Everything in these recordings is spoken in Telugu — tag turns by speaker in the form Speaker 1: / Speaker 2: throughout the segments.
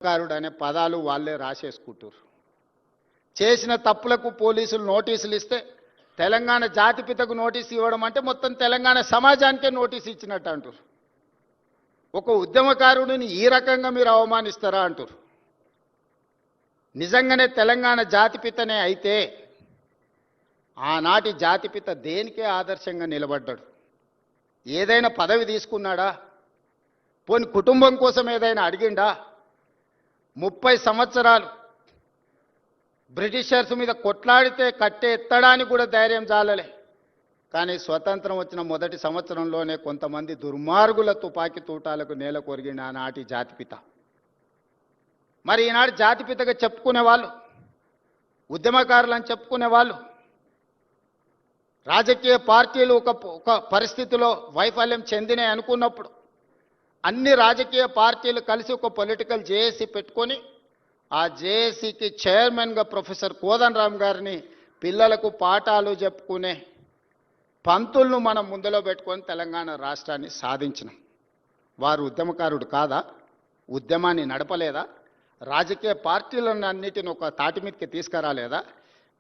Speaker 1: కారుడు అనే పదాలు వాళ్ళే రాసేసుకుంటారు. చేసిన తప్పులకు పోలీసులు నోటీసులు ఇస్తే తెలంగాణ జాతిపితకు నోటీసు ఇవ్వడం అంటే మొత్తం తెలంగాణ సమాజానికే నోటీసు ఇచ్చినట్టు అంటారు. ఒక ఉద్యమకారుడిని ఈ రకంగా మీరు అవమానిస్తారా అంటారు. నిజంగానే తెలంగాణ జాతిపితనే అయితే ఆనాటి జాతిపిత దేనికే ఆదర్శంగా నిలబడ్డాడు? ఏదైనా పదవి తీసుకున్నాడా? పోని కుటుంబం కోసం ఏదైనా అడిగిండా? 30 సంవత్సరాలు బ్రిటిషర్స్ మీద కొట్లాడితే కట్టే ఎత్తడానికి కూడా ధైర్యం చాలలే. కానీ స్వతంత్రం వచ్చిన మొదటి సంవత్సరంలోనే కొంతమంది దుర్మార్గుల తుపాకీ తూటాలకు నేల కొరిగిన ఆనాటి జాతిపిత. మరి ఈనాడు జాతిపితగా చెప్పుకునే వాళ్ళు, ఉద్యమకారులని చెప్పుకునే వాళ్ళు, రాజకీయ పార్టీలు ఒక పరిస్థితిలో వైఫల్యం చెందినాయి అనుకున్నప్పుడు అన్ని రాజకీయ పార్టీలు కలిసి ఒక పొలిటికల్ జేఏసీ పెట్టుకొని ఆ జేఏసీకి చైర్మన్గా ప్రొఫెసర్ కోదండరామ్ గారిని పిల్లలకు పాఠాలు చెప్పుకునే పంతులను మనం ముందులో పెట్టుకొని తెలంగాణ రాష్ట్రాన్ని సాధించినాం. వారు ఉద్యమకారుడు కాదా? ఉద్యమాన్ని నడపలేదా? రాజకీయ పార్టీలను అన్నిటిని ఒక తాటి మీదకి తీసుకురాలేదా?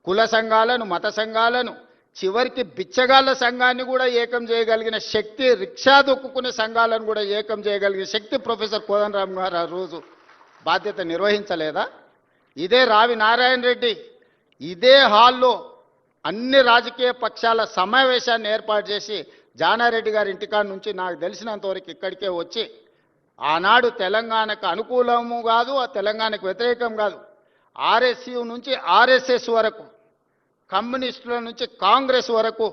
Speaker 1: కుల సంఘాలను, మత సంఘాలను, చివరికి బిచ్చగాళ్ళ సంఘాన్ని కూడా ఏకం చేయగలిగిన శక్తి, రిక్షా దొక్కుకునే సంఘాలను కూడా ఏకం చేయగలిగిన శక్తి ప్రొఫెసర్ కోదండరామ్ గారు ఆ రోజు బాధ్యత నిర్వహించలేదా? ఇదే రావి నారాయణ రెడ్డి ఇదే హాల్లో అన్ని రాజకీయ పక్షాల సమావేశాన్ని ఏర్పాటు చేసి జానారెడ్డి గారి ఇంటికాడ నుంచి నాకు తెలిసినంతవరకు ఇక్కడికే వచ్చి ఆనాడు తెలంగాణకు అనుకూలము కాదు, ఆ తెలంగాణకు వ్యతిరేకం కాదు, ఆర్ఎస్యు నుంచి ఆర్ఎస్ఎస్ వరకు, కమ్యూనిస్టుల నుంచి కాంగ్రెస్ వరకు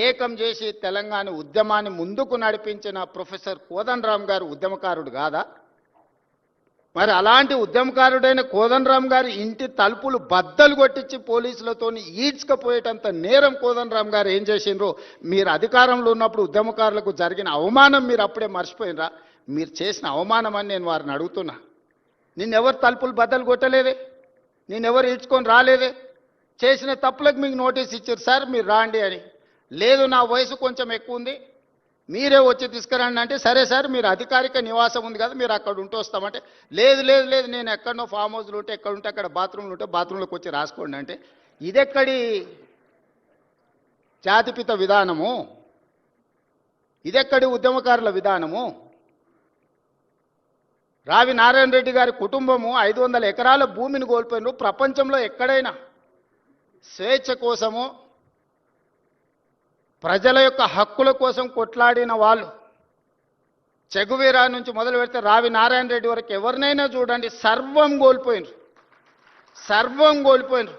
Speaker 1: ఏకం చేసి తెలంగాణ ఉద్యమాన్ని ముందుకు నడిపించిన ప్రొఫెసర్ కోదండరామ్ గారు ఉద్యమకారుడు కాదా? మరి అలాంటి ఉద్యమకారుడైన కోదండరామ్ గారి ఇంటి తలుపులు బద్దలు కొట్టించి పోలీసులతో ఈడ్చుకపోయేటంత నేరం కోదండరామ్ గారు ఏం చేసిండ్రో మీరు అధికారంలో ఉన్నప్పుడు ఉద్యమకారులకు జరిగిన అవమానం మీరు అప్పుడే మర్చిపోయినరా? మీరు చేసిన అవమానం అని నేను వారిని అడుగుతున్నా. నిన్నెవరు తలుపులు బద్దలు కొట్టలేదే, నేనెవరు ఈడ్చుకొని రాలేదే. చేసిన తప్పులకు మీకు నోటీస్ ఇచ్చారు, సార్ మీరు రాండి అని. లేదు నా వయసు కొంచెం ఎక్కువ ఉంది, మీరే వచ్చి తీసుకురండి అంటే, సరే సార్ మీరు అధికారిక నివాసం ఉంది కదా మీరు అక్కడ ఉంటూ వస్తామంటే, లేదు లేదు లేదు నేను ఎక్కడనో ఫామ్ హౌస్లు ఉంటే ఎక్కడ ఉంటే అక్కడ బాత్రూమ్లు ఉంటే బాత్రూంలోకి వచ్చి రాసుకోండి అంటే, ఇదెక్కడి జాతిపిత విధానము? ఇదెక్కడి ఉద్యమకారుల విధానము? రావి నారాయణ రెడ్డి గారి కుటుంబము 500 ఎకరాల భూమిని కోల్పోయినారు. ప్రపంచంలో ఎక్కడైనా స్వేచ్ఛ కోసము, ప్రజల యొక్క హక్కుల కోసం కొట్లాడిన వాళ్ళు, చెగువీరా నుంచి మొదలు పెడితే రావి నారాయణ రెడ్డి వరకు ఎవరినైనా చూడండి, సర్వం కోల్పోయినారు. సర్వం కోల్పోయినారు.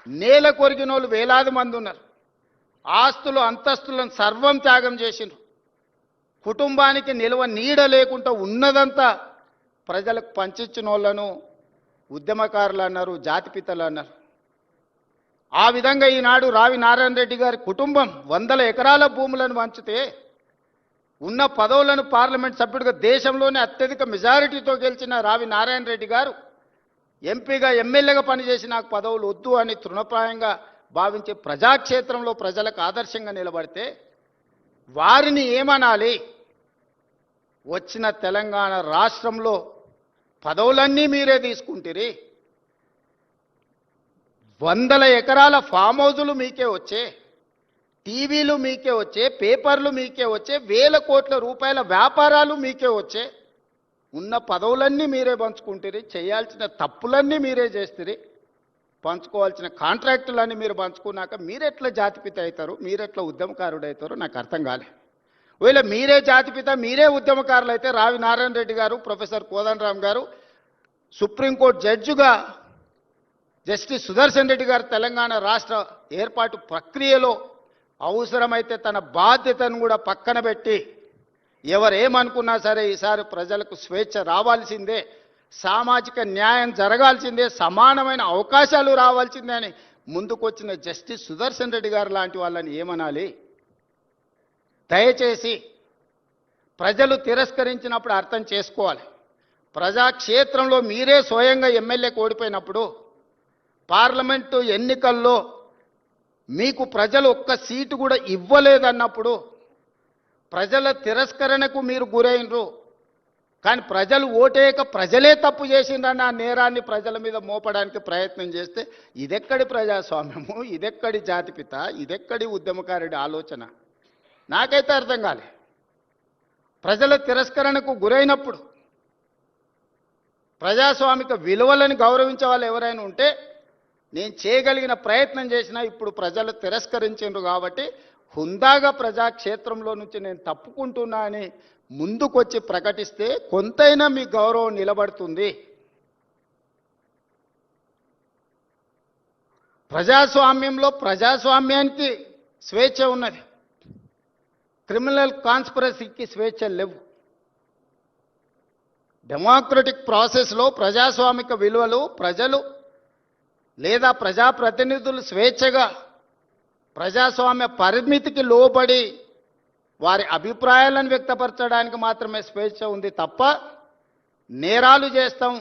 Speaker 1: నేల కొరిగిన వాళ్ళు వేలాది మంది ఉన్నారు. ఆస్తులు అంతస్తులను సర్వం త్యాగం చేసినారు. కుటుంబానికి నిల్వ నీడ లేకుండా ఉన్నదంతా ప్రజలకు పంచిచ్చిన వాళ్ళను ఉద్యమకారులు అన్నారు, జాతిపితలు అన్నారు. ఆ విధంగా ఈనాడు రావి నారాయణ రెడ్డి గారి కుటుంబం 100 ఎకరాల భూములను పంచితే ఉన్న పదవులను పార్లమెంట్ సభ్యుడిగా దేశంలోనే అత్యధిక మెజారిటీతో గెలిచిన రావి నారాయణ రెడ్డి గారు ఎంపీగా, ఎమ్మెల్యేగా పనిచేసి నాకు పదవులు వద్దు అని తృణప్రాయంగా భావించే ప్రజాక్షేత్రంలో ప్రజలకు ఆదర్శంగా నిలబడితే వారిని ఏమనాలి? వచ్చిన తెలంగాణ రాష్ట్రంలో పదవులన్నీ మీరే తీసుకుంటారు. 100 ఎకరాల ఫామ్ హౌజులు మీకే వచ్చే, టీవీలు మీకే వచ్చే, పేపర్లు మీకే వచ్చే, వేల కోట్ల రూపాయల వ్యాపారాలు మీకే వచ్చే, ఉన్న పదవులన్నీ మీరే పంచుకుంటారు, చేయాల్సిన తప్పులన్నీ మీరే చేస్తారు, పంచుకోవాల్సిన కాంట్రాక్టులన్నీ మీరు పంచుకున్నాక మీరెట్లా జాతిపిత అవుతారు? మీరెట్లా ఉద్యమకారుడు అవుతారో నాకు అర్థం కాలే. ఒకవేళ మీరే జాతిపిత, మీరే ఉద్యమకారులు అయితే రావి నారాయణ రెడ్డి గారు, ప్రొఫెసర్ కోదండరామ్ గారు సుప్రీంకోర్టు జడ్జిగా జస్టిస్ సుదర్శన్ రెడ్డి గారు తెలంగాణ రాష్ట్ర ఏర్పాటు ప్రక్రియలో అవసరమైతే తన బాధ్యతను కూడా పక్కన పెట్టి ఎవరేమనుకున్నా సరే ఈసారి ప్రజలకు స్వేచ్ఛ రావాల్సిందే, సామాజిక న్యాయం జరగాల్సిందే, సమానమైన అవకాశాలు రావాల్సిందే అని ముందుకొచ్చిన జస్టిస్ సుదర్శన్ రెడ్డి గారు లాంటి వాళ్ళని ఏమనాలి? దయచేసి ప్రజలు తిరస్కరించినప్పుడు అర్థం చేసుకోవాలి. ప్రజాక్షేత్రంలో మీరే స్వయంగా ఎమ్మెల్యేకి ఓడిపోయినప్పుడు, పార్లమెంటు ఎన్నికల్లో మీకు ప్రజలు ఒక్క సీటు కూడా ఇవ్వలేదన్నప్పుడు, ప్రజల తిరస్కరణకు మీరు గురైనరు, కానీ ప్రజలు ఓటేయక ప్రజలే తప్పు చేసిండ్రన్న ఆ నేరాన్ని ప్రజల మీద మోపడానికి ప్రయత్నం చేస్తే ఇదెక్కడి ప్రజాస్వామ్యము, ఇదెక్కడి జాతిపిత, ఇదెక్కడి ఉద్యమకారుడి ఆలోచన నాకైతే అర్థం కాలే. ప్రజల తిరస్కరణకు గురైనప్పుడు ప్రజాస్వామిక విలువలను గౌరవించే వాళ్ళు ఎవరైనా ఉంటే నేను చేయగలిగిన ప్రయత్నం చేసినా ఇప్పుడు ప్రజలు తిరస్కరించారు కాబట్టి హుందాగా ప్రజాక్షేత్రంలో నుంచి నేను తప్పుకుంటున్నా అని ముందుకొచ్చి ప్రకటిస్తే కొంతైనా మీ గౌరవం నిలబడుతుంది. ప్రజాస్వామ్యంలో ప్రజాస్వామ్యానికి స్వేచ్ఛ ఉన్నది, క్రిమినల్ కాన్స్పిరసీకి స్వేచ్ఛ లేవు. డెమోక్రటిక్ ప్రాసెస్లో ప్రజాస్వామిక విలువలు ప్రజలు లేదా ప్రజాప్రతినిధులు స్వేచ్ఛగా ప్రజాస్వామ్య పరిమితికి లోబడి వారి అభిప్రాయాలను వ్యక్తపరచడానికి మాత్రమే స్వేచ్ఛ ఉంది తప్ప నేరాలు చేస్తాం,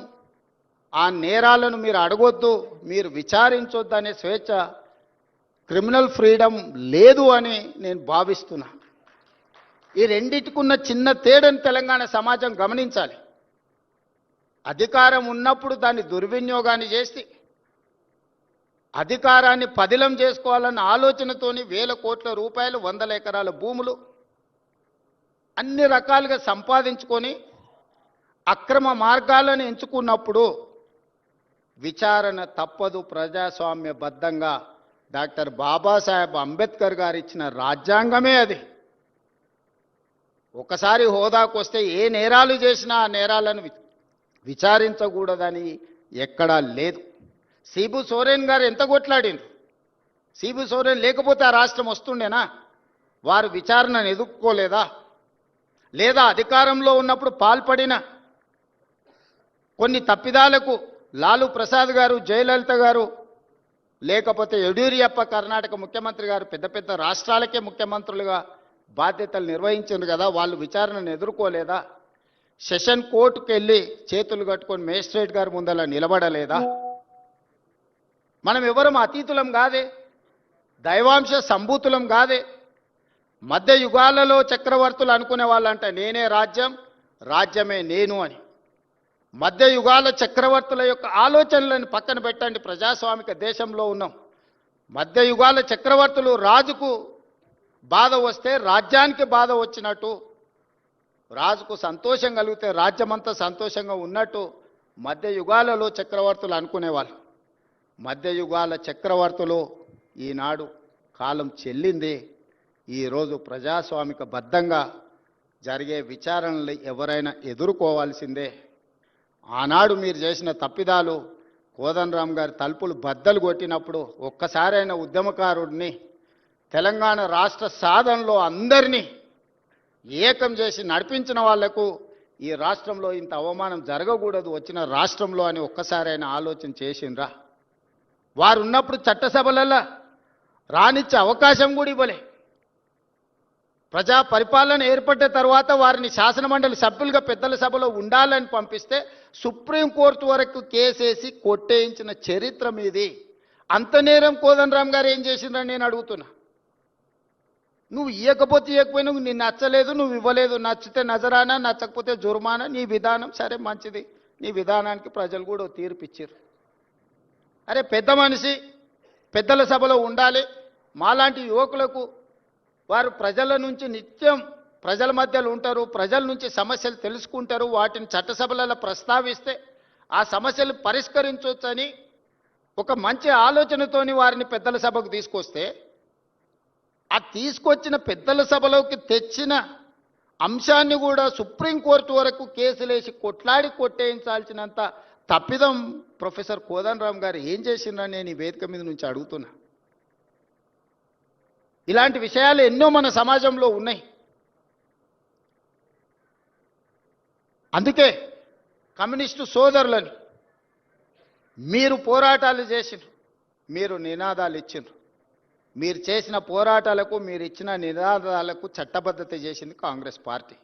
Speaker 1: ఆ నేరాలను మీరు అడగొద్దు, మీరు విచారించొద్దు అనే స్వేచ్ఛ, క్రిమినల్ ఫ్రీడమ్ లేదు అని నేను భావిస్తున్నా. ఈ రెండిటికున్న చిన్న తేడాను తెలంగాణ సమాజం గమనించాలి. అధికారం ఉన్నప్పుడు దాన్ని దుర్వినియోగాన్ని చేసి అధికారాన్ని పదిలం చేసుకోవాలన్న ఆలోచనతోని వేల కోట్ల రూపాయలు, వందల ఎకరాల భూములు అన్ని రకాలుగా సంపాదించుకొని అక్రమ మార్గాలను ఎంచుకున్నప్పుడు విచారణ తప్పదు. ప్రజాస్వామ్యబద్ధంగా డాక్టర్ బాబాసాహెబ్ అంబేద్కర్ గారు ఇచ్చిన రాజ్యాంగమే అది. ఒకసారి హోదాకు వస్తే ఏ నేరాలు చేసినా ఆ నేరాలను విచారించకూడదని ఎక్కడా లేదు. సిబు సోరెన్ గారు ఎంత కొట్లాడిండ్రు. సిబు సోరెన్ లేకపోతే ఆ రాష్ట్రం వస్తుండేనా? వారు విచారణను ఎదుర్కోలేదా? లేదా అధికారంలో ఉన్నప్పుడు పాల్పడిన కొన్ని తప్పిదాలకు లాలు ప్రసాద్ గారు, జయలలిత గారు, లేకపోతే యడ్యూరప్ప కర్ణాటక ముఖ్యమంత్రి గారు పెద్ద పెద్ద రాష్ట్రాలకే ముఖ్యమంత్రులుగా బాధ్యతలు నిర్వహించారు కదా, వాళ్ళు విచారణను ఎదుర్కోలేదా? సెషన్ కోర్టుకు వెళ్ళి చేతులు కట్టుకొని మేజిస్ట్రేట్ గారి ముందలా నిలబడలేదా? మనం ఎవరం అతీతులం కాదే, దైవాంశ సంభూతులం కాదే. మధ్య యుగాలలో చక్రవర్తులు అనుకునే వాళ్ళంట నేనే రాజ్యం, రాజ్యమే నేను అని. మధ్య యుగాల చక్రవర్తుల యొక్క ఆలోచనలను పక్కన పెట్టండి. ప్రజాస్వామిక దేశంలో ఉన్నాం. మధ్య యుగాల చక్రవర్తులు రాజుకు బాధ వస్తే రాజ్యానికి బాధ వచ్చినట్టు, రాజుకు సంతోషం కలిగితే రాజ్యమంతా సంతోషంగా ఉన్నట్టు మధ్య యుగాలలో చక్రవర్తులు అనుకునేవాళ్ళు. మధ్య యుగాల చక్రవర్తులు ఈనాడు కాలం చెల్లింది. ఈరోజు ప్రజాస్వామిక బద్ధంగా జరిగే విచారణలు ఎవరైనా ఎదుర్కోవాల్సిందే. ఆనాడు మీరు చేసిన తప్పిదాలు, కోదండరామ్ గారి తలుపులు బద్దలు కొట్టినప్పుడు ఒక్కసారైన ఉద్యమకారుడిని, తెలంగాణ రాష్ట్ర సాధనలో అందరినీ ఏకం చేసి నడిపించిన వాళ్లకు ఈ రాష్ట్రంలో ఇంత అవమానం జరగకూడదు వచ్చిన రాష్ట్రంలో అని ఒక్కసారైనా ఆలోచన చేసిండ్రా? వారు ఉన్నప్పుడు చట్టసభలలో రానిచ్చే అవకాశం కూడా ఇవ్వలే. ప్రజా పరిపాలన ఏర్పడ్డ తర్వాత వారిని శాసనమండలి సభ్యులుగా పెద్దల సభలో ఉండాలని పంపిస్తే సుప్రీంకోర్టు వరకు కేసేసి కొట్టేయించిన చరిత్ర మీది. అంత నేరం కోదండరామ్ గారు ఏం చేసిండ్రని నేను అడుగుతున్నా. నువ్వు ఇవ్వకపోతే ఇవ్వకపోయినా నీ నచ్చలేదు, నువ్వు ఇవ్వలేదు, నచ్చితే నజరానా, నచ్చకపోతే జుర్మానా, నీ విధానం సరే మంచిది, నీ విధానానికి ప్రజలు కూడా తీర్పు ఇచ్చారు. అరే పెద్ద మనిషి పెద్దల సభలో ఉండాలి, మాలాంటి యువకులకు వారు ప్రజల నుంచి నిత్యం ప్రజల మధ్యలో ఉంటారు, ప్రజల నుంచి సమస్యలు తెలుసుకుంటారు, వాటిని చట్టసభలలో ప్రస్తావిస్తే ఆ సమస్యలు పరిష్కరించవచ్చని ఒక మంచి ఆలోచనతోని వారిని పెద్దల సభకు తీసుకొస్తే, ఆ తీసుకొచ్చిన పెద్దల సభలోకి తెచ్చిన అంశాన్ని కూడా సుప్రీంకోర్టు వరకు కేసులేసి కొట్లాడి కొట్టేయించాల్సినంత తప్పిదం ప్రొఫెసర్ కోదండరామ్ గారు ఏం చేసిండ్రని నేను ఈ వేదిక మీద నుంచి అడుగుతున్నా. ఇలాంటి విషయాలు ఎన్నో మన సమాజంలో ఉన్నాయి. అందుకే కమ్యూనిస్టు సోదరులను మీరు పోరాటాలు చేసిండ్రు, మీరు నినాదాలు ఇచ్చిండ్రు. మీరు చేసిన పోరాటాలకు, మీరు ఇచ్చిన నినాదాలకు చట్టబద్ధత చేసింది కాంగ్రెస్ పార్టీ.